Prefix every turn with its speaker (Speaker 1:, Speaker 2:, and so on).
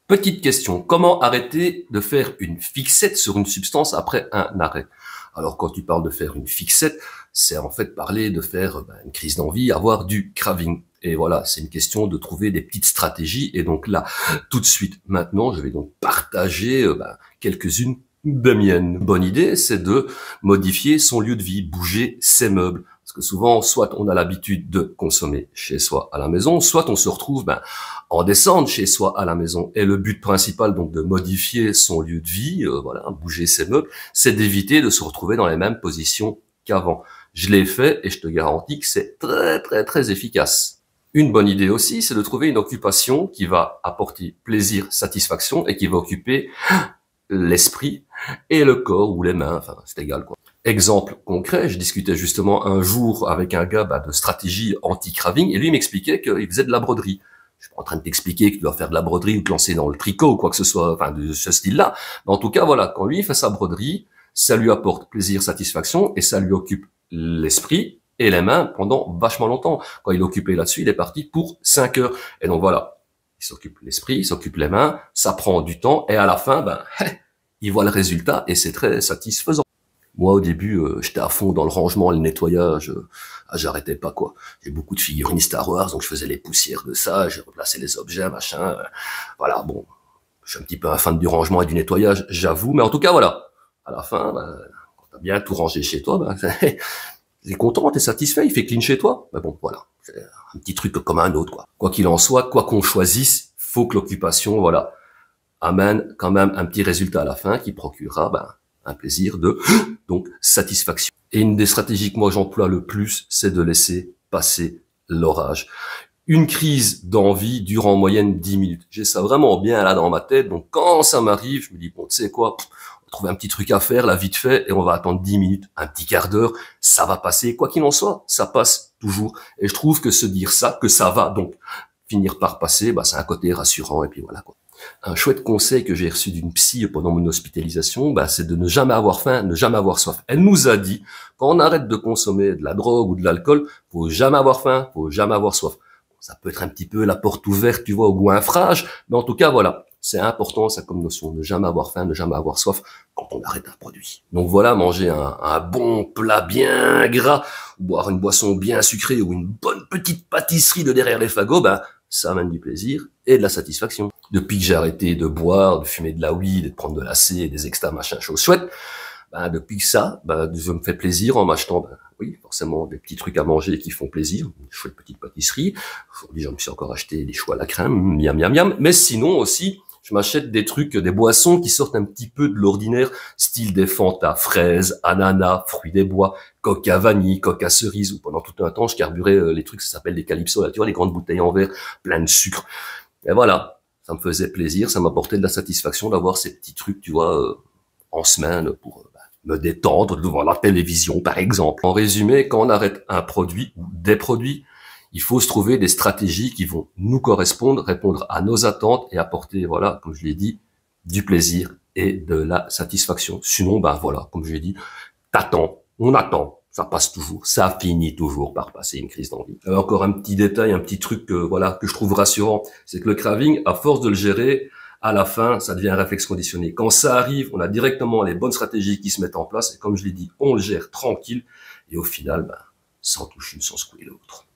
Speaker 1: Petite question, comment arrêter de faire une fixette sur une substance après un arrêt? Alors quand tu parles de faire une fixette, c'est en fait parler de faire une crise d'envie, avoir du craving. Et voilà, c'est une question de trouver des petites stratégies. Et donc là, tout de suite, maintenant, je vais donc partager quelques-unes des miennes. Bonne idée, c'est de modifier son lieu de vie, bouger ses meubles. Parce que souvent, soit on a l'habitude de consommer chez soi à la maison, soit on se retrouve en descente chez soi à la maison. Et le but principal donc de modifier son lieu de vie, bouger ses meubles, c'est d'éviter de se retrouver dans les mêmes positions qu'avant. Je l'ai fait et je te garantis que c'est très très très efficace. Une bonne idée aussi, c'est de trouver une occupation qui va apporter plaisir, satisfaction et qui va occuper l'esprit et le corps ou les mains, enfin c'est égal quoi. Exemple concret, je discutais justement un jour avec un gars de stratégie anti-craving et lui m'expliquait qu'il faisait de la broderie. Je suis pas en train de t'expliquer que tu dois faire de la broderie ou te lancer dans le tricot ou quoi que ce soit, enfin de ce style-là. Mais en tout cas, voilà, quand lui il fait sa broderie, ça lui apporte plaisir, satisfaction et ça lui occupe l'esprit et les mains pendant vachement longtemps. Quand il est occupé là-dessus, il est parti pour 5 heures. Et donc voilà, il s'occupe l'esprit, il s'occupe les mains, ça prend du temps et à la fin, il voit le résultat et c'est très satisfaisant. Moi, au début, j'étais à fond dans le rangement, le nettoyage. J'arrêtais pas, quoi. J'ai beaucoup de figurines Star Wars, donc je faisais les poussières de ça, j'ai replacé les objets, machin. Voilà, bon, je suis un petit peu un fan du rangement et du nettoyage, j'avoue. Mais en tout cas, voilà. À la fin, quand t'as bien tout rangé chez toi, t'es content, t'es satisfait, il fait clean chez toi. Mais bon, voilà. C'est un petit truc comme un autre, quoi. Quoi qu'il en soit, quoi qu'on choisisse, faut que l'occupation, voilà, amène quand même un petit résultat à la fin qui procurera, un plaisir de donc satisfaction. Et une des stratégies que moi j'emploie le plus, c'est de laisser passer l'orage. Une crise d'envie dure en moyenne 10 minutes. J'ai ça vraiment bien là dans ma tête, donc quand ça m'arrive, je me dis, bon, tu sais quoi, on va trouver un petit truc à faire, là, vite fait, et on va attendre 10 minutes, un petit quart d'heure, ça va passer. Quoi qu'il en soit, ça passe toujours. Et je trouve que se dire ça, que ça va donc finir par passer, c'est un côté rassurant, et puis voilà, quoi. Un chouette conseil que j'ai reçu d'une psy pendant mon hospitalisation, c'est de ne jamais avoir faim, ne jamais avoir soif. Elle nous a dit, quand on arrête de consommer de la drogue ou de l'alcool, faut jamais avoir faim, faut jamais avoir soif. Ça peut être un petit peu la porte ouverte, tu vois, au goût infrage, mais en tout cas, voilà, c'est important, ça comme notion, ne jamais avoir faim, ne jamais avoir soif quand on arrête un produit. Donc voilà, manger un bon plat bien gras, boire une boisson bien sucrée ou une bonne petite pâtisserie de derrière les fagots, ça amène du plaisir et de la satisfaction. Depuis que j'ai arrêté de boire, de fumer de la weed, de prendre de la C, des extas, machin, chose chouette, depuis que ça, je me fais plaisir en m'achetant, oui, forcément, des petits trucs à manger qui font plaisir, une chouette petite pâtisserie. Aujourd'hui, j'en me suis encore acheté des choux à la crème, miam, miam, miam. Mais sinon aussi, je m'achète des trucs, des boissons qui sortent un petit peu de l'ordinaire, style des Fanta fraises, ananas, fruits des bois, coca vanille, coca cerise, ou pendant tout un temps, je carburais les trucs, ça s'appelle des Calypso, là, tu vois, les grandes bouteilles en verre, plein de sucre. Et voilà, ça me faisait plaisir, ça m'apportait de la satisfaction d'avoir ces petits trucs, tu vois, en semaine pour me détendre devant la télévision, par exemple. En résumé, quand on arrête un produit ou des produits, il faut se trouver des stratégies qui vont nous correspondre, répondre à nos attentes et apporter, voilà, comme je l'ai dit, du plaisir et de la satisfaction. Sinon, voilà, comme je l'ai dit, t'attends, on attend, ça passe toujours, ça finit toujours par passer une crise d'envie. Encore un petit détail, un petit truc, que je trouve rassurant, c'est que le craving, à force de le gérer, à la fin, ça devient un réflexe conditionné. Quand ça arrive, on a directement les bonnes stratégies qui se mettent en place et comme je l'ai dit, on le gère tranquille et au final, sans toucher une sans secouer l'autre.